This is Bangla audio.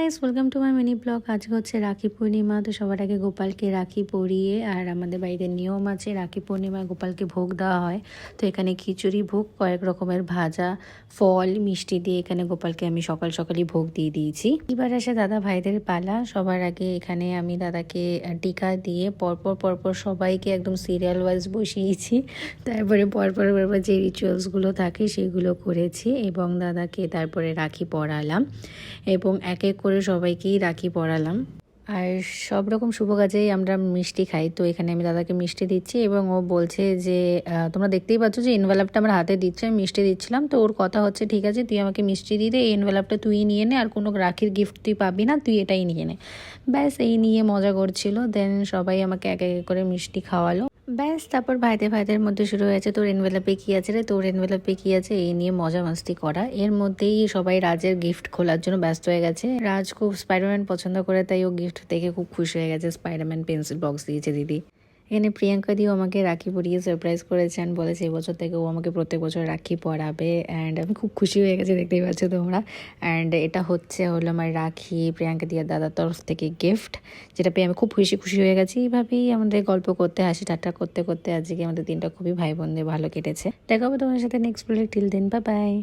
Guys, welcome to my mini blog. আজকে হচ্ছে রাখি পূর্ণিমা। তো সবার আগে গোপালকে রাখি পরিয়ে, আর আমাদের বাড়িতে নিয়ম আছে রাখি পূর্ণিমায় গোপালকে ভোগ দেওয়া হয়। তো এখানে খিচুড়ি ভোগ, কয়েক রকমের ভাজা, ফল, মিষ্টি দিয়ে এখানে গোপালকে আমি সকাল সকালই ভোগ দিয়ে দিয়েছি। এবার আসে দাদা ভাইদের পালা। সবার আগে এখানে আমি দাদাকে টিকা দিয়ে পরপর পরপর সবাইকে একদম সিরিয়াল ওয়াইজ বসিয়েছি। তারপরে পরপর পরপর যে রিচুয়ালসগুলো থাকে সেগুলো করেছি এবং দাদাকে তারপরে রাখি পরালাম এবং এক এক করে সবাইকেই রাখি পরালাম। আর সব রকম শুভ কাজেই আমরা মিষ্টি খাই। তো এখানে আমি দাদাকে মিষ্টি দিচ্ছি এবং ও বলছে যে তোমরা দেখতেই পাচ্ছ যে এনভেলাপটা আমার হাতে দিচ্ছে, আমি মিষ্টি দিচ্ছিলাম। তো ওর কথা হচ্ছে, ঠিক আছে তুই আমাকে মিষ্টি দিয়ে দে, এই এনভেলাপটা তুই নিয়ে নে, আর কোনো রাখির গিফট তুই পাবি না, তুই এটাই নিয়ে নে। ব্যাস এই নিয়ে মজা করছিল। দেন সবাই আমাকে এক এক করে মিষ্টি খাওয়ালো। ব্যাস তারপর ভাইদের মধ্যে শুরু হয়েছে, তোর এনভেলপে কী আছে রে, তোর এনভেলপে কী আছে, এই নিয়ে মজা মাস্তি করা। এর মধ্যেই সবাই রাজের গিফট খোলার জন্য ব্যস্ত হয়ে গেছে। রাজ খুব স্পাইডারম্যান পছন্দ করে, তাই ও গিফট দেখে খুব খুশি হয়ে গেছে। স্পাইডারম্যান পেন্সিল বক্স দিয়েছে দিদি। এখানে প্রিয়াঙ্কা দিও আমাকে রাখি পরিয়ে সারপ্রাইজ করেছেন, বলেছে এবছর থেকে ও আমাকে প্রত্যেক বছর রাখি পরাবে। অ্যান্ড আমি খুব খুশি হয়ে গেছি, দেখতেই পাচ্ছ তোমরা। অ্যান্ড এটা হলো আমার রাখি প্রিয়াঙ্কা দিয়ার দাদার তরফ থেকে গিফট, যেটা পেয়ে আমি খুব খুশি হয়ে গেছি। এইভাবেই আমাদের গল্প করতে, হাসি ঠাট্টা করতে করতে আজকে আমাদের দিনটা খুবই ভাই বোনদের ভালো কেটেছে। দেখা হবে তোমার সাথে নেক্সট ব্লগে। Till then, bye by.